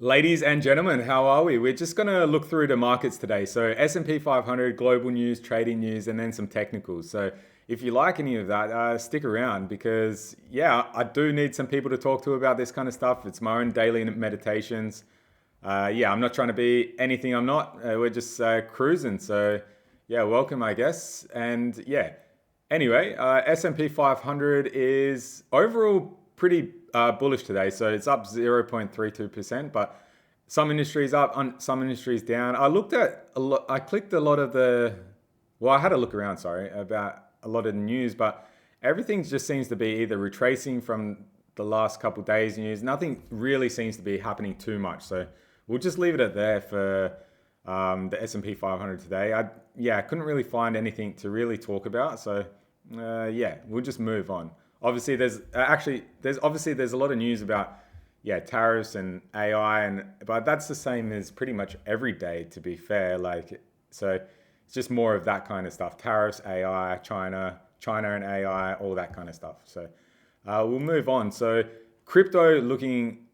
Ladies and gentlemen, how are we? We're just going to look through the markets today. So S&P 500, global news, trading news, and then some technicals. So if you like any of that, stick around because, yeah, I do need some people to talk to about this kind of stuff. It's my own daily meditations. Yeah, I'm not trying to be anything I'm not. We're just cruising. So, yeah, welcome, I guess. And yeah, anyway, S&P 500 is overall pretty bullish today. So it's up 0.32%, but some industries up, some industries down. I looked at a lot, I clicked a lot of the, well, I had a look around, sorry, about a lot of the news, but everything just seems to be either retracing from the last couple of days news. Nothing really seems to be happening too much. So we'll just leave it at there for the S&P 500 today. I couldn't really find anything to really talk about. So yeah, we'll just move on. Obviously, there's a lot of news about tariffs and AI, but that's the same as pretty much every day. To be fair, so it's just more of that kind of stuff: tariffs, AI, China and AI, all that kind of stuff. So we'll move on. So crypto looking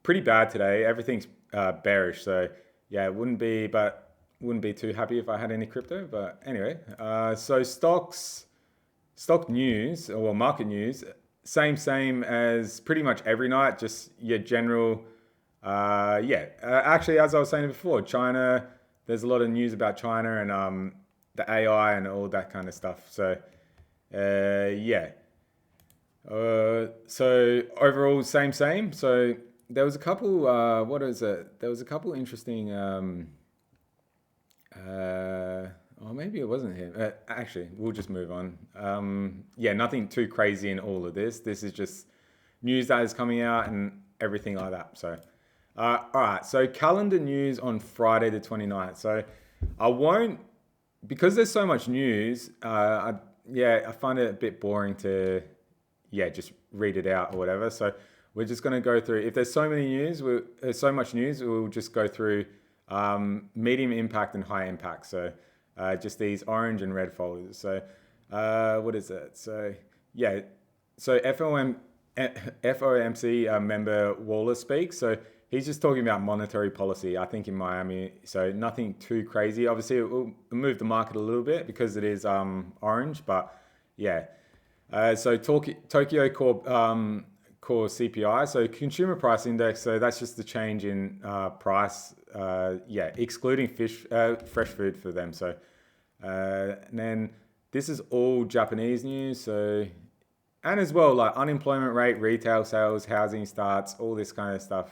pretty bad today. Everything's bearish. So yeah, wouldn't be too happy if I had any crypto. But anyway, so stock news or market news, same as pretty much every night. Just your general, actually, as I was saying before, China. There's a lot of news about China and the AI and all that kind of stuff. So yeah. So overall, same. So there was a couple. What is it? There was a couple interesting. Or maybe it wasn't him. Actually, we'll just move on. Yeah, nothing too crazy in all of this. This is just news that is coming out and everything like that. So, all right. So calendar news on Friday the 29th. So I won't, because there's so much news. I find it a bit boring to, just read it out or whatever. So we're just going to go through. If there's so much news, we'll just go through medium impact and high impact. So just these orange and red folders. So what is it? So yeah, so FOMC member Waller speaks. So he's just talking about monetary policy, I think in Miami. So nothing too crazy. Obviously, it will move the market a little bit because it is orange, but yeah. So Tokyo core CPI, so consumer price index. So that's just the change in price. Excluding fresh food for them. So and then this is all Japanese news. So and as well like unemployment rate, retail sales, housing starts, all this kind of stuff.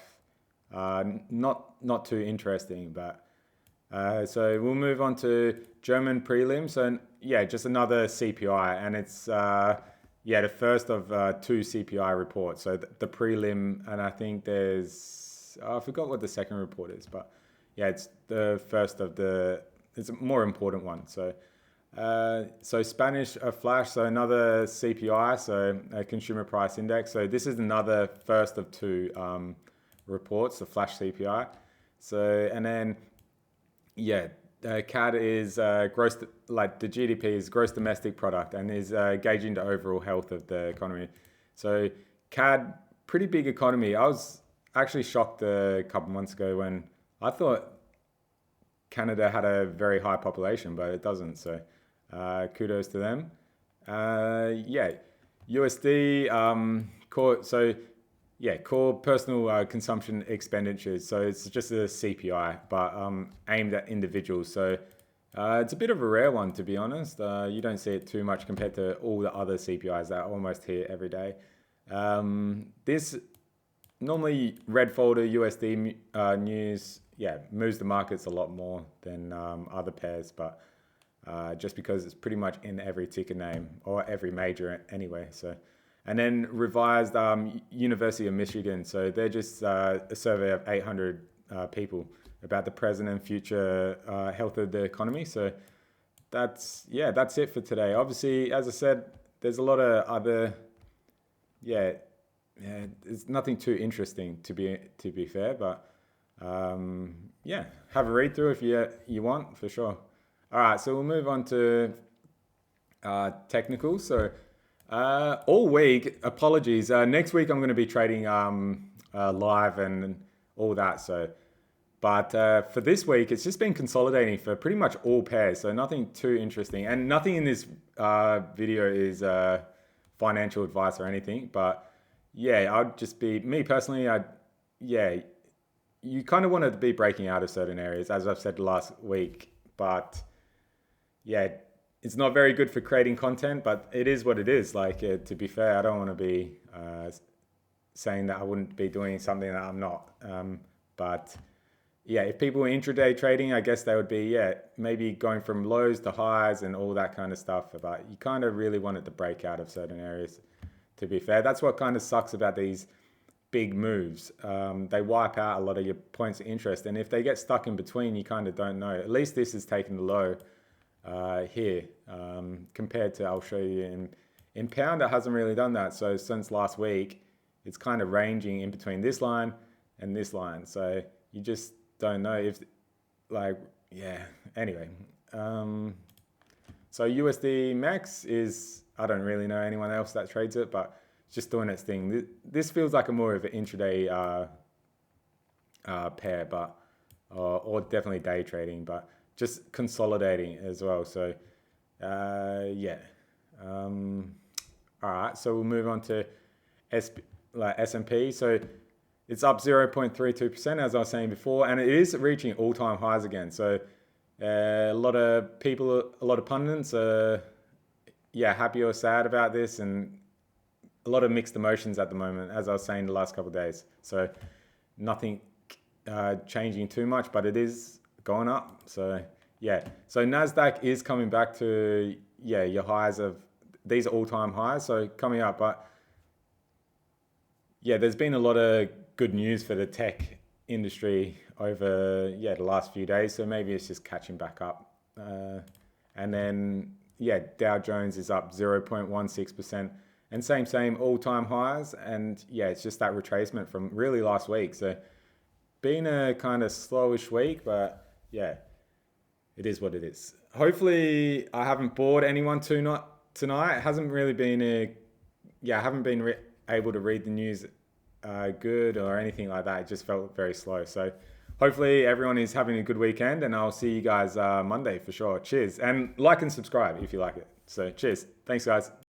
Not too interesting, but so we'll move on to German prelim. So yeah, just another CPI, and it's the first of two CPI reports. So the prelim, and I think I forgot what the second report is, but yeah, it's the first of it's a more important one. So Spanish flash, so another CPI, so a consumer price index. So this is another first of two reports, the flash CPI. So and then CAD is gross, like the GDP is gross domestic product, and is gauging the overall health of the economy. So CAD, pretty big economy. I was actually shocked a couple months ago when I thought Canada had a very high population, but it doesn't. So kudos to them. USD core. So core personal consumption expenditures. So it's just a CPI, but aimed at individuals. So it's a bit of a rare one, to be honest. You don't see it too much compared to all the other CPIs that are almost here every day. This normally red folder USD news, moves the markets a lot more than other pairs, but just because it's pretty much in every ticker name or every major anyway. So. And then revised University of Michigan. So they're just a survey of 800 people about the present and future health of the economy. So that's it for today. Obviously, as I said, there's a lot of other, it's nothing too interesting to be fair, but have a read through if you want, for sure. All right, so we'll move on to technical. So all week, apologies. Next week I'm going to be trading live, and all that. So, but for this week, it's just been consolidating for pretty much all pairs. So nothing too interesting, and nothing in this video is financial advice or anything. But yeah, I'd just be me personally. Yeah, you kind of want to be breaking out of certain areas, as I've said last week. But yeah, it's not very good for creating content, but it is what it is. Like, to be fair, I don't want to be saying that I wouldn't be doing something that I'm not. But yeah, if people were intraday trading, I guess they would be, yeah, maybe going from lows to highs and all that kind of stuff. But you kind of really want it to break out of certain areas, to be fair. That's what kind of sucks about these big moves. They wipe out a lot of your points of interest. And if they get stuck in between, you kind of don't know. At least this is taking the low here, compared to, I'll show you in pound, it hasn't really done that. So since last week, it's kind of ranging in between this line and this line. So you just don't know if, like, yeah, anyway. So USDMX is, I don't really know anyone else that trades it, but it's just doing its thing. This feels like a more of an intraday pair, but or definitely day trading, but just consolidating as well. So yeah. All right, so we'll move on to S&P. So it's up 0.32%, as I was saying before, and it is reaching all-time highs again. So a lot of people, a lot of pundits are, yeah, happy or sad about this, and a lot of mixed emotions at the moment, as I was saying the last couple of days. So nothing changing too much, but it is going up. So yeah, so NASDAQ is coming back to, yeah, your highs of, these are all-time highs, so coming up. But yeah, there's been a lot of good news for the tech industry over, yeah, the last few days. So maybe it's just catching back up. And then, yeah, Dow Jones is up 0.16%, and same all-time highs. And yeah, it's just that retracement from really last week. So been a kind of slowish week, but yeah, it is what it is. Hopefully I haven't bored anyone tonight. It hasn't really been I haven't been able to read the news good or anything like that. It just felt very slow. So hopefully everyone is having a good weekend, and I'll see you guys Monday for sure. Cheers, and like and subscribe if you like it. So cheers. Thanks, guys.